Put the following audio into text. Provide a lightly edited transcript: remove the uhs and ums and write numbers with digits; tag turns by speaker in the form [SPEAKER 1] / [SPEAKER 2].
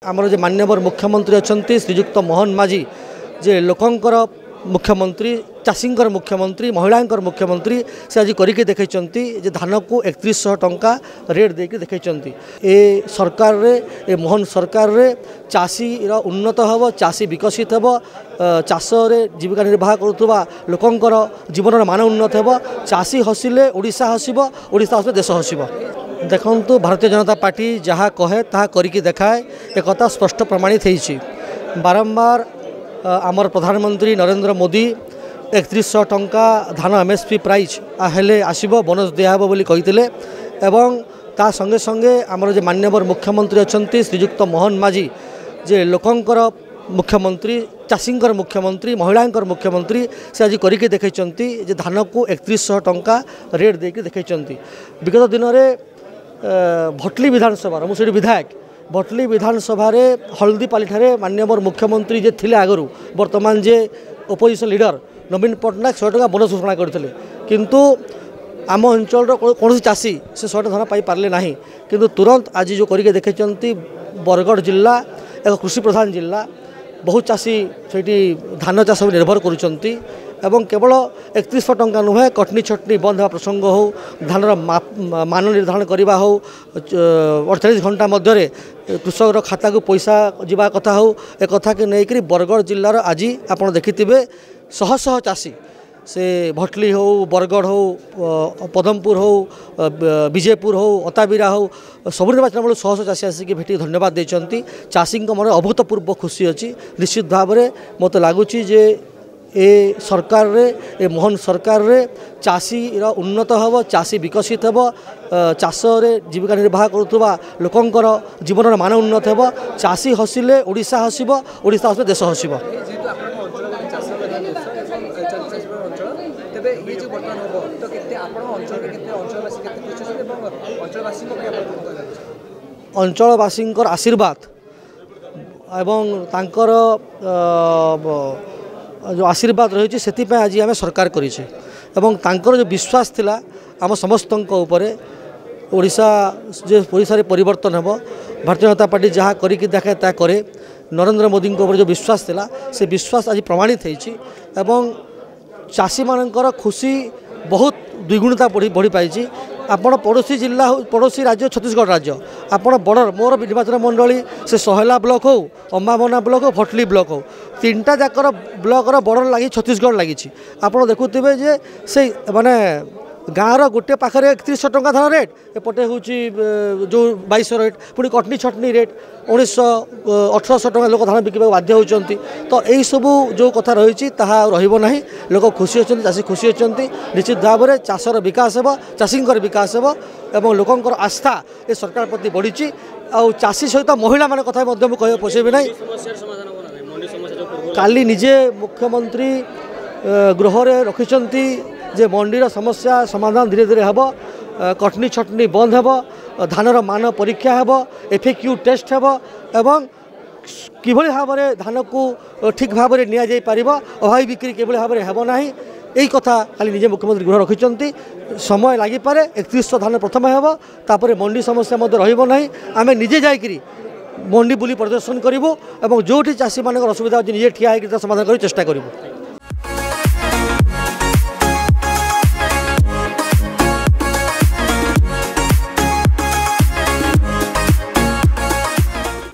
[SPEAKER 1] आमर जो माननीय मुख्यमंत्री अच्छा श्रीजुक्त मोहन माझी जे लोकंकर मुख्यमंत्री चाषींकर मुख्यमंत्री महिलांकर मुख्यमंत्री से आज करके देखते जे धान को 3100 टंका रेट देके देखते ए सरकार रे ए मोहन सरकार रे चाषी उन्नत हम चाषी विकसित हम चाष जीविका निर्वाह करुवा लोकंकर जीवन मान उन्नत हो चाषी हसिले ओडिशा हसिब ओडिशा हसिले देश हसिब। देखु भारतीय जनता पार्टी जहाँ कहे ता करके देखाए एक स्पष्ट प्रमाणित होती बारंबार आमर प्रधानमंत्री नरेंद्र मोदी 3100 टंका धान एमएसपी प्राइस हेले आसब बोनस दिहब बोली कही एवं ता संगे संगे आमर जो माननीय मुख्यमंत्री अच्छा श्रीजुक्त मोहन माझी जे लोकंकर मुख्यमंत्री चाषींकर मुख्यमंत्री महिलांकर मुख्यमंत्री से आज करके देखते जे धान को 3100 टंका रेट देके देखते। विगत दिन में भटली विधानसभा मुझे विधायक भटली विधानसभा हल्दीपाली ठारे माननीय मुख्यमंत्री जे थिले आगरू वर्तमान जे ओपोजिशन लीडर नवीन पट्टनायक 100 टका बोनस घोषणा करते किंतु आम अंचल कौन चाषी से 100 धान पाई पारे ना किंतु तुरंत आज जो करके देखते बरगढ़ जिला एक कृषि प्रधान जिला बहुत चाषी से धान चाष निर्भर करुँच एवं केवल 3100 टंका नुहे कटनी छटनी बंद होगा प्रसंग हो धानर मान निर्धारण करवा हो 48 घंटा मध्य कृषक खाता को पैसा जीवा कथा हो एक कथा के नहीं बरगढ़ जिलार आज आप देखिथे शह शह चाषी से भटली हो बरगढ़ हो पदमपुर हो विजयपुर हो अताबिरा हो सब निर्वाचन बेलू शह शह चाषी आसिक भेट धन्यवाद देते चाषी मन अभूतपूर्व खुशी अच्छी निश्चित भाव में मत लगुच ए सरकार रे ए मोहन सरकार रे चाषी उन्नत हम चाषी विकसित हम चाष जीविका निर्वाह करुवा लोकंकर जीवन मान उन्नत हो चाषी हसिले ओडिशा हसिब ओडिशा हसिले देश हसिब। अंचलवासी आशीर्वाद एवं तांकर जो आशीर्वाद रही से आज आम सरकार करें जो विश्वास थिला आम समस्त ओडिशा जो ओडिशा परिवर्तन हो भारतीय जनता पार्टी जहाँ करके देखाए ता करे नरेंद्र मोदी जो विश्वास थिला से विश्वास आज प्रमाणित होती चाषी मानकर खुशी बहुत द्विगुणता बढ़ी पाई। आपण पड़ोसी जिला पड़ोसी राज्य छत्तीसगढ़ राज्य आपण बॉर्डर मोर निर्वाचन मंडली से सोहेला ब्लॉक हो अम्बाबना ब्लॉक हो भटली ब्लॉक हो तीनटा जाकर ब्लॉकर बॉर्डर लगी छत्तीसगढ़ लगी आप देखुवे जे से माने गाँव रोटे पाखे 3100 टंका धान रेट एपटे हूँ जो 2200 रेट पुणी कटनी छटनी रेट 1800 टंका लोक धान बिकवा बाध्य होती तो यही सबू जो कथा रही रही लोक खुशी अच्छा चाषी खुशी अच्छा निश्चित भाव में चाषर विकास हो चाषी विकास हो एवं लोकंर आस्था ये सरकार प्रति बढ़ी आउ चाषी सहित महिला मान कथा कह पोषेबी ना काली निजे मुख्यमंत्री गृह रखिंट जे मंडीर समस्या समाधान धीरे धीरे हम कटनी छटनी बंद हो धानर मान परीक्षा हम FAQ टेस्ट हम एवं किभली भाव में धान को ठीक भाव में नि पार अभावी बिक्री किभली भाव में हेब ना यही कथा खाली निजे मुख्यमंत्री गृह रखिंट समय लगिपारे 3100 धान प्रथम हेब तापर मंडी समस्या रही आम निजे जाकि मंडी बुली प्रदर्शन करूँ और जो चाषी मान असुविधा निजे ठिया समाधान कर चेष्टा करूँ।